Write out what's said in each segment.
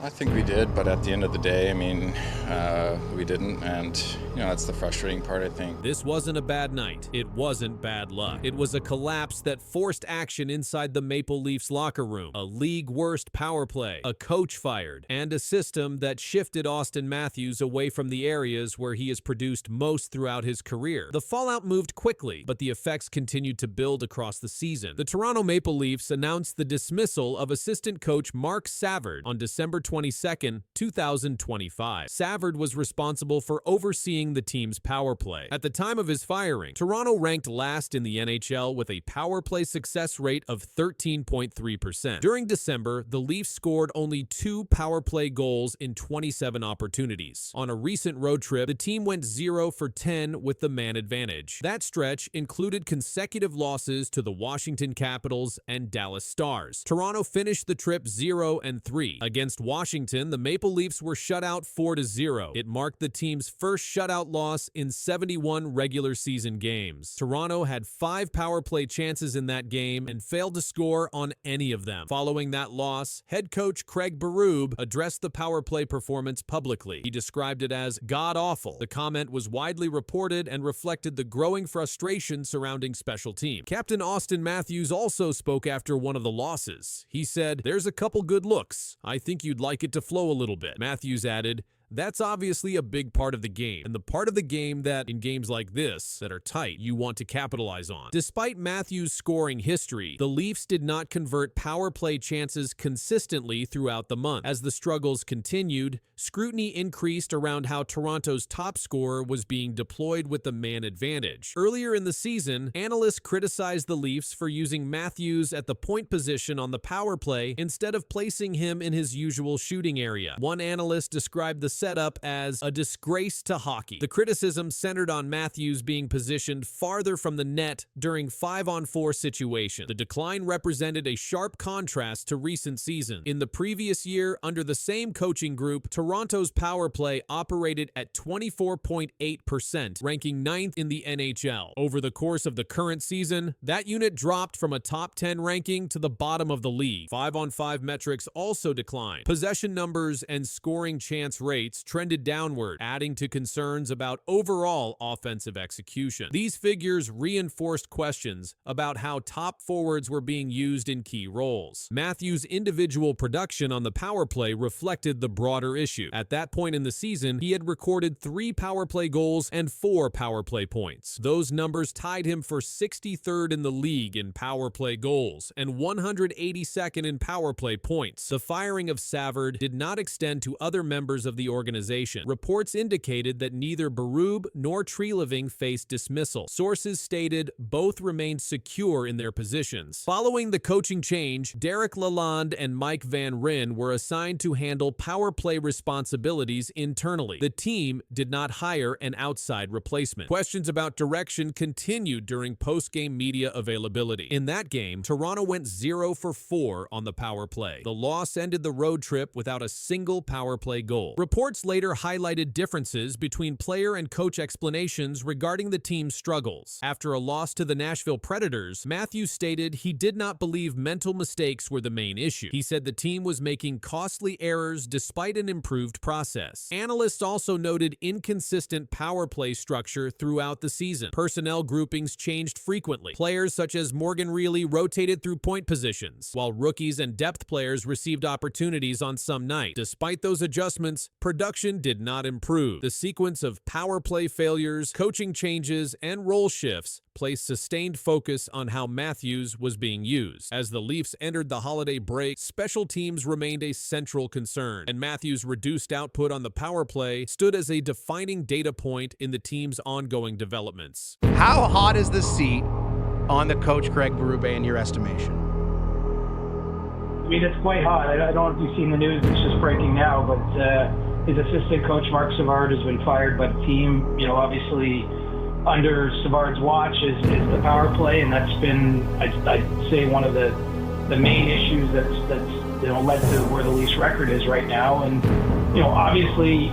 I think we did, but at the end of the day, I mean, we didn't, and that's the frustrating part, I think. This wasn't a bad night. It wasn't bad luck. It was a collapse that forced action inside the Maple Leafs locker room. A league-worst power play, a coach fired, and a system that shifted Auston Matthews away from the areas where he has produced most throughout his career. The fallout moved quickly, but the effects continued to build across the season. The Toronto Maple Leafs announced the dismissal of assistant coach Mark Savard on December 22nd, 2025. Savard was responsible for overseeing the team's power play. At the time of his firing, Toronto ranked last in the NHL with a power play success rate of 13.3%. During December, the Leafs scored only 2 power play goals in 27 opportunities. On a recent road trip, the team went 0 for 10 with the man advantage. That stretch included consecutive losses to the Washington Capitals and Dallas Stars. Toronto finished the trip 0-3. Against Washington, the Maple Leafs were shut out 4-0. It marked the team's first shutout loss in 71 regular season games. Toronto had 5 power play chances in that game and failed to score on any of them. Following that loss, head coach Craig Berube addressed the power play performance publicly. He described it as god-awful. The comment was widely reported and reflected the growing frustration surrounding special teams. Captain Auston Matthews also spoke after one of the losses. He said, "There's a couple good looks. I think you'd like it to flow a little bit." Matthews added, "That's obviously a big part of the game, and the part of the game that, in games like this, that are tight, you want to capitalize on." Despite Matthews' scoring history, the Leafs did not convert power play chances consistently throughout the month. As the struggles continued, scrutiny increased around how Toronto's top scorer was being deployed with the man advantage. Earlier in the season, analysts criticized the Leafs for using Matthews at the point position on the power play instead of placing him in his usual shooting area. One analyst described the setup as a disgrace to hockey. The criticism centered on Matthews being positioned farther from the net during 5-on-4 situations. The decline represented a sharp contrast to recent seasons. In the previous year, under the same coaching group, Toronto's power play operated at 24.8%, ranking 9th in the NHL. Over the course of the current season, that unit dropped from a top 10 ranking to the bottom of the league. 5-on-5 metrics also declined. Possession numbers and scoring chance rates trended downward, adding to concerns about overall offensive execution. These figures reinforced questions about how top forwards were being used in key roles. Matthews' individual production on the power play reflected the broader issue. At that point in the season, he had recorded 3 power play goals and 4 power play points. Those numbers tied him for 63rd in the league in power play goals and 182nd in power play points. The firing of Savard did not extend to other members of the organization. Reports indicated that neither Berube nor Treliving faced dismissal. Sources stated both remained secure in their positions. Following the coaching change, Derek Lalonde and Mike Van Ryn were assigned to handle power play responsibilities internally. The team did not hire an outside replacement. Questions about direction continued during post-game media availability. In that game, Toronto went 0 for 4 on the power play. The loss ended the road trip without a single power play goal. Reports later highlighted differences between player and coach explanations regarding the team's struggles. After a loss to the Nashville Predators, Matthews stated he did not believe mental mistakes were the main issue. He said the team was making costly errors despite an improved process. Analysts also noted inconsistent power play structure throughout the season. Personnel groupings changed frequently. Players such as Morgan Rielly rotated through point positions, while rookies and depth players received opportunities on some nights. Despite those adjustments, production did not improve. The sequence of power play failures, coaching changes, and role shifts placed sustained focus on how Matthews was being used. As the Leafs entered the holiday break, special teams remained a central concern, and Matthews' reduced output on the power play stood as a defining data point in the team's ongoing developments. How hot is the seat on the coach Craig Berube in your estimation? I mean, it's quite hot. I don't know if you've seen the news, it's just breaking now, but his assistant coach, Mark Savard, has been fired by the team. Obviously, under Savard's watch is the power play, and that's been, I'd say, one of the main issues that's led to where the Leafs record is right now. And obviously,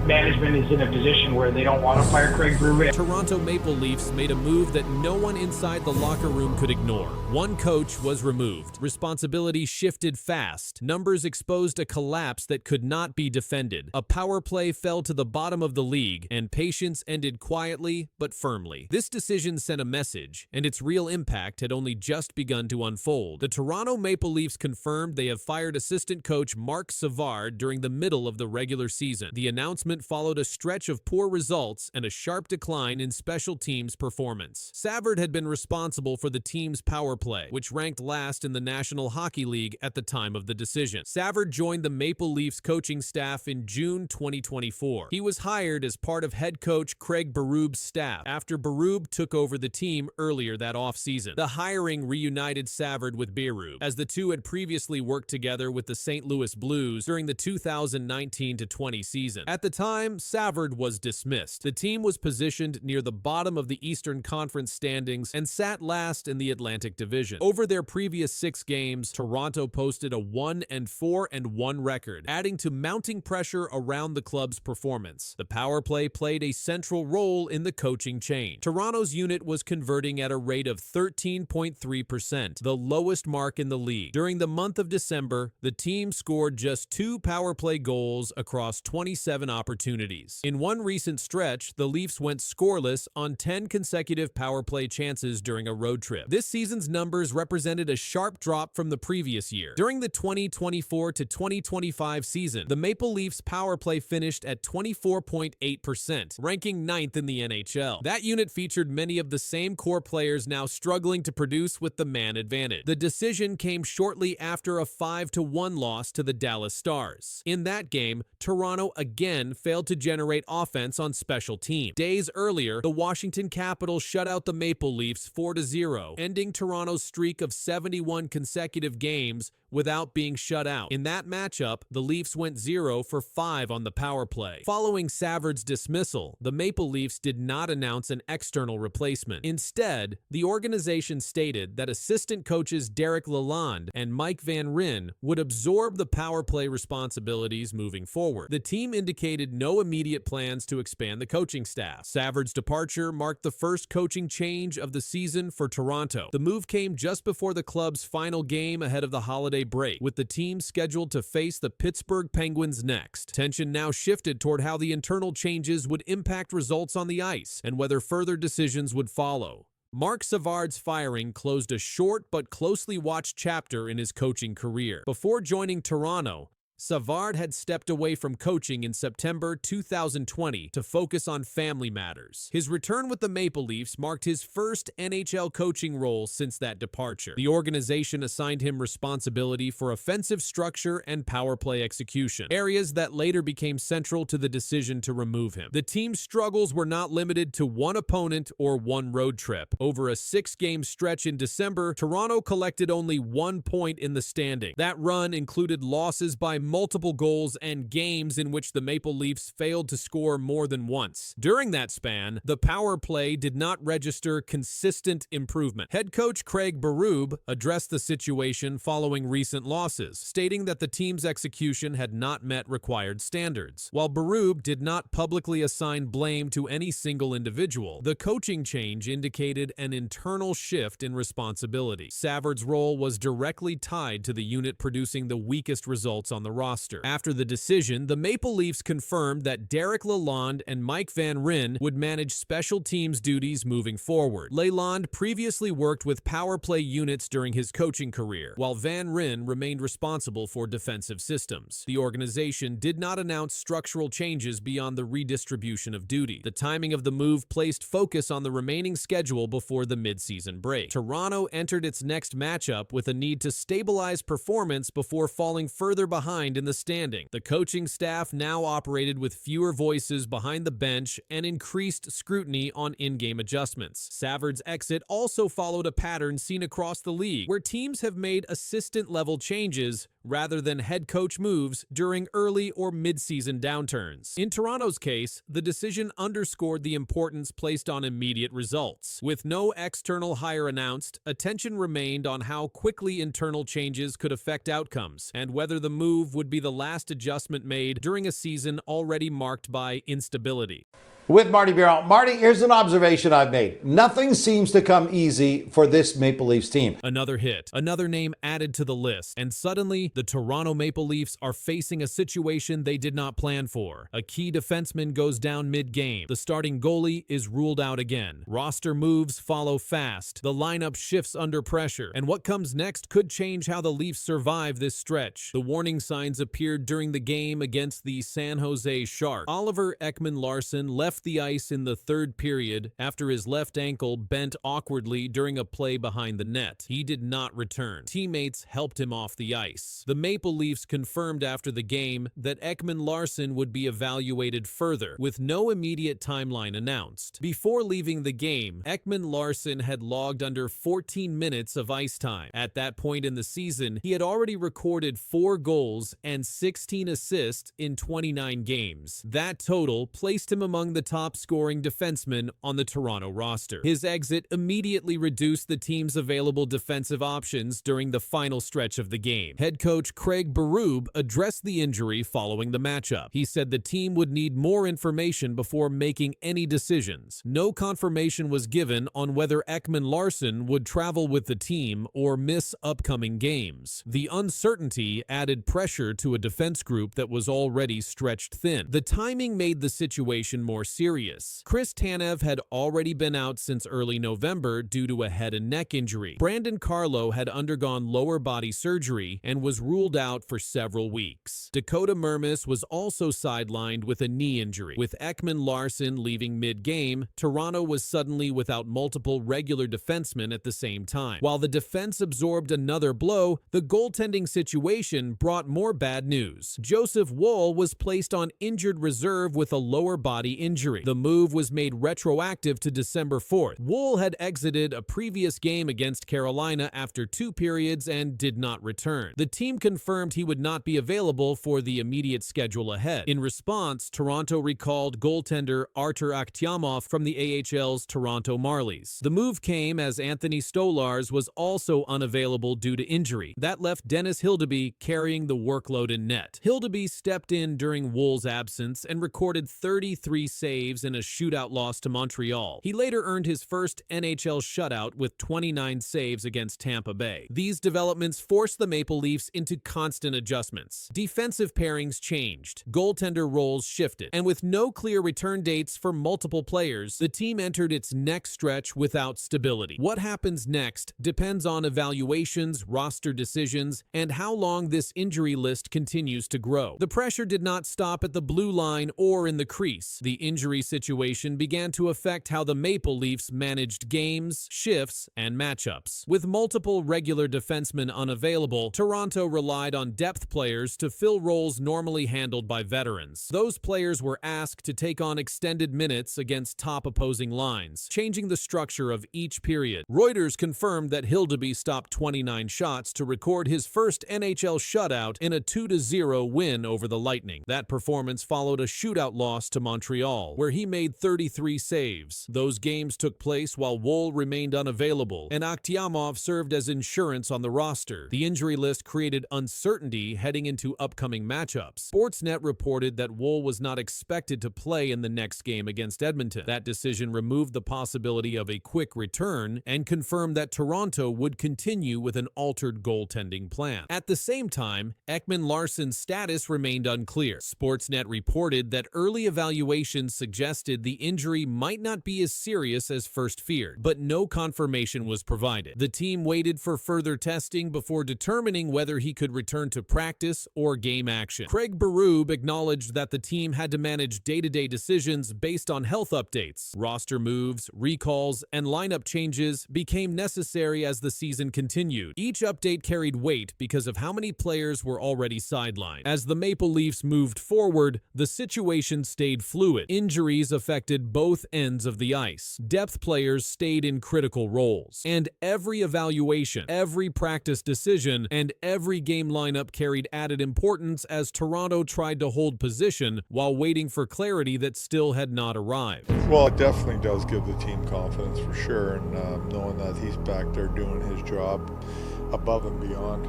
management is in a position where they don't want to fire Craig Berube. Toronto Maple Leafs made a move that no one inside the locker room could ignore. One coach was removed. Responsibility shifted fast. Numbers exposed a collapse that could not be defended. A power play fell to the bottom of the league, and patience ended quietly but firmly. This decision sent a message, and its real impact had only just begun to unfold. The Toronto Maple Leafs confirmed they have fired assistant coach Marc Savard during the middle of the regular season. The announcement followed a stretch of poor results and a sharp decline in special teams performance. Savard had been responsible for the team's power play, which ranked last in the National Hockey League at the time of the decision. Savard joined the Maple Leafs coaching staff in June 2024. He was hired as part of head coach Craig Berube's staff after Berube took over the team earlier that offseason. The hiring reunited Savard with Berube, as the two had previously worked together with the St. Louis Blues during the 2019-20 season. At the time, Savard was dismissed. The team was positioned near the bottom of the Eastern Conference standings and sat last in the Atlantic Division. Over their previous 6 games, Toronto posted a 1-4-1 record, adding to mounting pressure around the club's performance. The power play played a central role in the coaching change. Toronto's unit was converting at a rate of 13.3%, the lowest mark in the league. During the month of December, the team scored just 2 power play goals across 27 opportunities. In one recent stretch, the Leafs went scoreless on 10 consecutive power play chances during a road trip. This season's numbers represented a sharp drop from the previous year. During the 2024 to 2025 season, the Maple Leafs power play finished at 24.8%, ranking 9th in the NHL. That unit featured many of the same core players now struggling to produce with the man advantage. The decision came shortly after a 5-1 loss to the Dallas Stars. In that game, Toronto again failed to generate offense on special teams. Days earlier, the Washington Capitals shut out the Maple Leafs 4-0, ending Toronto's streak of 71 consecutive games without being shut out. In that matchup, the Leafs went 0-for-5 on the power play. Following Savard's dismissal, the Maple Leafs did not announce an external replacement. Instead, the organization stated that assistant coaches Derek Lalonde and Mike Van Ryn would absorb the power play responsibilities moving forward. The team indicated no immediate plans to expand the coaching staff. Savard's departure marked the first coaching change of the season for Toronto. The move came just before the club's final game ahead of the holiday break, with the team scheduled to face the Pittsburgh Penguins next. Tension now shifted toward how the internal changes would impact results on the ice and whether further decisions would follow. Marc Savard's firing closed a short but closely watched chapter in his coaching career. Before joining Toronto, Savard had stepped away from coaching in September 2020 to focus on family matters. His return with the Maple Leafs marked his first NHL coaching role since that departure. The organization assigned him responsibility for offensive structure and power play execution, areas that later became central to the decision to remove him. The team's struggles were not limited to one opponent or one road trip. Over a 6-game stretch in December, Toronto collected only 1 point in the standing. That run included losses by multiple goals and games in which the Maple Leafs failed to score more than once. During that span, the power play did not register consistent improvement. Head coach Craig Berube addressed the situation following recent losses, stating that the team's execution had not met required standards. While Berube did not publicly assign blame to any single individual, the coaching change indicated an internal shift in responsibility. Savard's role was directly tied to the unit producing the weakest results on the roster. After the decision, the Maple Leafs confirmed that Derek Lalonde and Mike Van Ryn would manage special teams duties moving forward. Lalonde previously worked with power play units during his coaching career, while Van Ryn remained responsible for defensive systems. The organization did not announce structural changes beyond the redistribution of duty. The timing of the move placed focus on the remaining schedule before the midseason break. Toronto entered its next matchup with a need to stabilize performance before falling further behind in the standing. The coaching staff now operated with fewer voices behind the bench and increased scrutiny on in-game adjustments. Savard's exit also followed a pattern seen across the league, where teams have made assistant-level changes rather than head coach moves during early or mid-season downturns. In Toronto's case, the decision underscored the importance placed on immediate results. With no external hire announced, attention remained on how quickly internal changes could affect outcomes and whether the move would be the last adjustment made during a season already marked by instability. With Marty Bureau. Marty, here's an observation I've made. Nothing seems to come easy for this Maple Leafs team. Another hit, another name added to the list, and suddenly the Toronto Maple Leafs are facing a situation they did not plan for. A key defenseman goes down mid-game. The starting goalie is ruled out again. Roster moves follow fast. The lineup shifts under pressure, and what comes next could change how the Leafs survive this stretch. The warning signs appeared during the game against the San Jose Sharks. Oliver Ekman-Larsson left the ice in the third period after his left ankle bent awkwardly during a play behind the net. He did not return. Teammates helped him off the ice. The Maple Leafs confirmed after the game that Ekman-Larsson would be evaluated further, with no immediate timeline announced. Before leaving the game, Ekman-Larsson had logged under 14 minutes of ice time. At that point in the season, he had already recorded 4 goals and 16 assists in 29 games. That total placed him among the top-scoring defenseman on the Toronto roster. His exit immediately reduced the team's available defensive options during the final stretch of the game. Head coach Craig Berube addressed the injury following the matchup. He said the team would need more information before making any decisions. No confirmation was given on whether Ekman-Larsson would travel with the team or miss upcoming games. The uncertainty added pressure to a defense group that was already stretched thin. The timing made the situation more serious. Chris Tanev had already been out since early November due to a head and neck injury. Brandon Carlo had undergone lower body surgery and was ruled out for several weeks. Dakota Mermis was also sidelined with a knee injury. With Ekman-Larsson leaving mid-game, Toronto was suddenly without multiple regular defensemen at the same time. While the defense absorbed another blow, the goaltending situation brought more bad news. Joseph Woll was placed on injured reserve with a lower body injury. The move was made retroactive to December 4th. Woll had exited a previous game against Carolina after 2 periods and did not return. The team confirmed he would not be available for the immediate schedule ahead. In response, Toronto recalled goaltender Artur Akhtiamov from the AHL's Toronto Marlies. The move came as Anthony Stolarz was also unavailable due to injury. That left Dennis Hildeby carrying the workload in net. Hildeby stepped in during Woll's absence and recorded 33 saves in a shootout loss to Montreal. He later earned his first NHL shutout with 29 saves against Tampa Bay. These developments forced the Maple Leafs into constant adjustments. Defensive pairings changed, goaltender roles shifted, and with no clear return dates for multiple players, the team entered its next stretch without stability. What happens next depends on evaluations, roster decisions, and how long this injury list continues to grow. The pressure did not stop at the blue line or in the crease. The injury situation began to affect how the Maple Leafs managed games, shifts, and matchups. With multiple regular defensemen unavailable, Toronto relied on depth players to fill roles normally handled by veterans. Those players were asked to take on extended minutes against top opposing lines, changing the structure of each period. Reuters confirmed that Hildeby stopped 29 shots to record his first NHL shutout in a 2-0 win over the Lightning. That performance followed a shootout loss to Montreal, where he made 33 saves. Those games took place while Woll remained unavailable, and Akhtiamov served as insurance on the roster. The injury list created uncertainty heading into upcoming matchups. Sportsnet reported that Woll was not expected to play in the next game against Edmonton. That decision removed the possibility of a quick return and confirmed that Toronto would continue with an altered goaltending plan. At the same time, Ekman-Larsson's status remained unclear. Sportsnet reported that early evaluations suggested the injury might not be as serious as first feared, but no confirmation was provided. The team waited for further testing before determining whether he could return to practice or game action. Craig Berube acknowledged that the team had to manage day-to-day decisions based on health updates. Roster moves, recalls, and lineup changes became necessary as the season continued. Each update carried weight because of how many players were already sidelined. As the Maple Leafs moved forward, the situation stayed fluid. Injuries affected both ends of the ice. Depth players stayed in critical roles. And every evaluation, every practice decision, and every game lineup carried added importance as Toronto tried to hold position while waiting for clarity that still had not arrived. Well, it definitely does give the team confidence for sure, and knowing that he's back there doing his job above and beyond,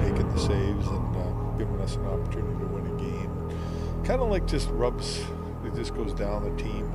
making the saves and giving us an opportunity to win a game. Kind of like just rubs, it just goes down the team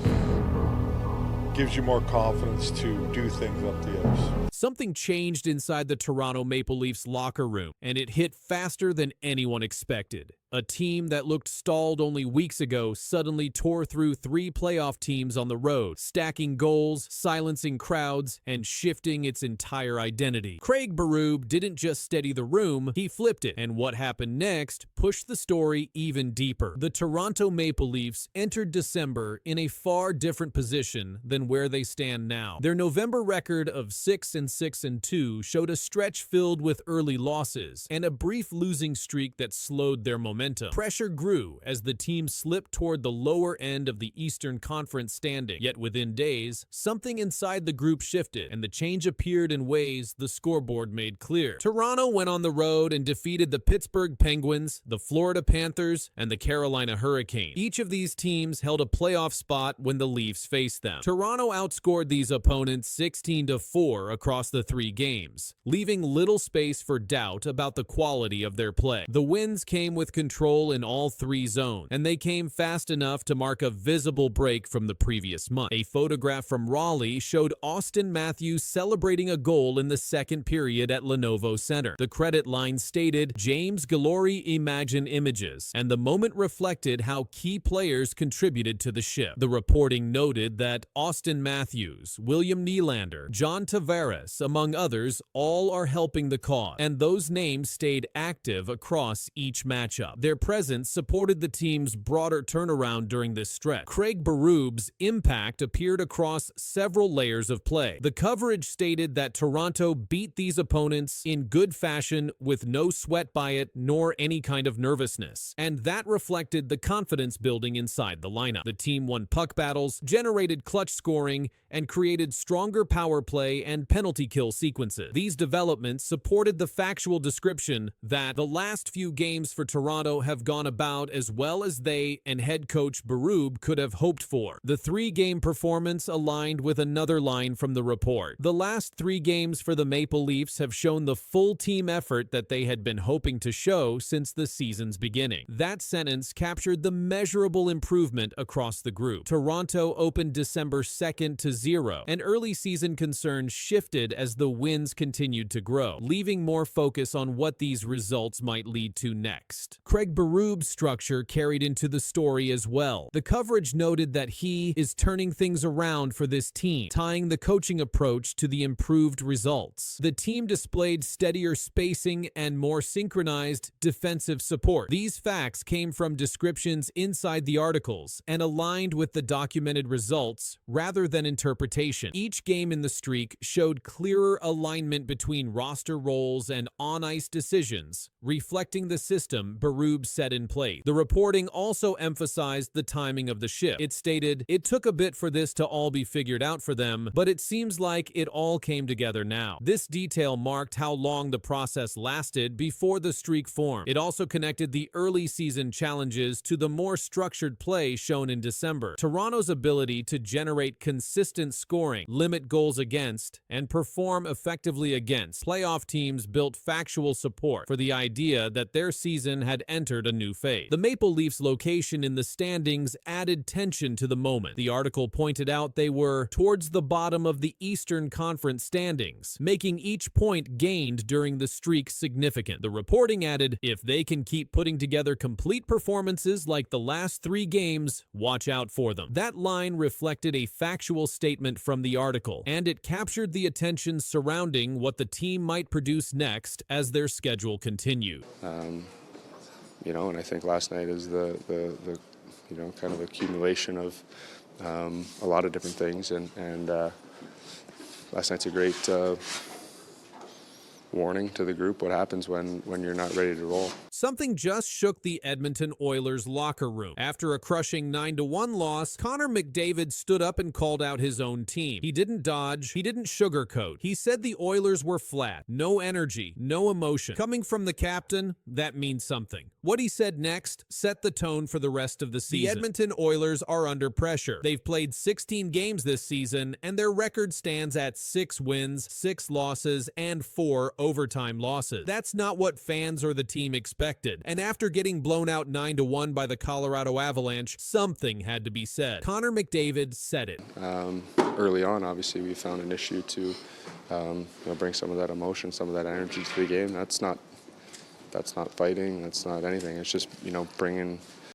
and gives you more confidence to do things up the ice. Something changed inside the Toronto Maple Leafs locker room, and it hit faster than anyone expected. A team that looked stalled only weeks ago suddenly tore through 3 playoff teams on the road, stacking goals, silencing crowds, and shifting its entire identity. Craig Berube didn't just steady the room, he flipped it, and what happened next pushed the story even deeper. The Toronto Maple Leafs entered December in a far different position than where they stand now. Their November record of 6-6-2 showed a stretch filled with early losses and a brief losing streak that slowed their momentum. Pressure grew as the team slipped toward the lower end of the Eastern Conference standing. Yet within days, something inside the group shifted, and the change appeared in ways the scoreboard made clear. Toronto went on the road and defeated the Pittsburgh Penguins, the Florida Panthers, and the Carolina Hurricanes. Each of these teams held a playoff spot when the Leafs faced them. Toronto outscored these opponents 16-4 across the 3 games, leaving little space for doubt about the quality of their play. The wins came with control in all 3 zones, and they came fast enough to mark a visible break from the previous month. A photograph from Raleigh showed Auston Matthews celebrating a goal in the second period at Lenovo Center. The credit line stated, "James Galori Imagine Images," and the moment reflected how key players contributed to the shift. The reporting noted that Auston Matthews, William Nylander, John Tavares, among others, all are helping the cause, and those names stayed active across each matchup. Their presence supported the team's broader turnaround during this stretch. Craig Berube's impact appeared across several layers of play. The coverage stated that Toronto beat these opponents in good fashion with no sweat by it nor any kind of nervousness, and that reflected the confidence building inside the lineup. The team won puck battles, generated clutch scoring, and created stronger power play and penalty kill sequences. These developments supported the factual description that the last few games for Toronto have gone about as well as they and head coach Berube could have hoped for. The 3-game performance aligned with another line from the report. The last 3 games for the Maple Leafs have shown the full team effort that they had been hoping to show since the season's beginning. That sentence captured the measurable improvement across the group. Toronto opened December 2-0, and early season concerns shifted as the wins continued to grow, leaving more focus on what these results might lead to next. Craig Berube's structure carried into the story as well. The coverage noted that he is turning things around for this team, tying the coaching approach to the improved results. The team displayed steadier spacing and more synchronized defensive support. These facts came from descriptions inside the articles and aligned with the documented results rather than interpretation. Each game in the streak showed clearer alignment between roster roles and on-ice decisions, reflecting the system Berube set in place. The reporting also emphasized the timing of the shift. It stated, "It took a bit for this to all be figured out for them, but it seems like it all came together now." This detail marked how long the process lasted before the streak formed. It also connected the early season challenges to the more structured play shown in December. Toronto's ability to generate consistent scoring, limit goals against, and perform effectively against playoff teams built factual support for the idea that their season had entered a new phase. The Maple Leafs' location in the standings added tension to the moment. The article pointed out they were towards the bottom of the Eastern Conference standings, making each point gained during the streak significant. The reporting added, "If they can keep putting together complete performances like the last 3 games, watch out for them." That line reflected a factual statement from the article, and it captured the attention surrounding what the team might produce next as their schedule continued. And I think last night is the kind of accumulation of a lot of different things, and last night's a great warning to the group what happens when you're not ready to roll. Something just shook the Edmonton Oilers locker room. After a crushing 9-1 loss, Connor McDavid stood up and called out his own team. He didn't dodge, he didn't sugarcoat. He said the Oilers were flat, no energy, no emotion. Coming from the captain, that means something. What he said next set the tone for the rest of the season. The Edmonton Oilers are under pressure. They've played 16 games this season, and their record stands at 6 wins, 6 losses, and 4 overtime losses. That's not what fans or the team expected. And after getting blown out 9-1 by the Colorado Avalanche, something had to be said. Connor McDavid said it. Early on, obviously, we found an issue to bring some of that emotion, some of that energy to the game. That's not fighting. That's not anything. It's just bringing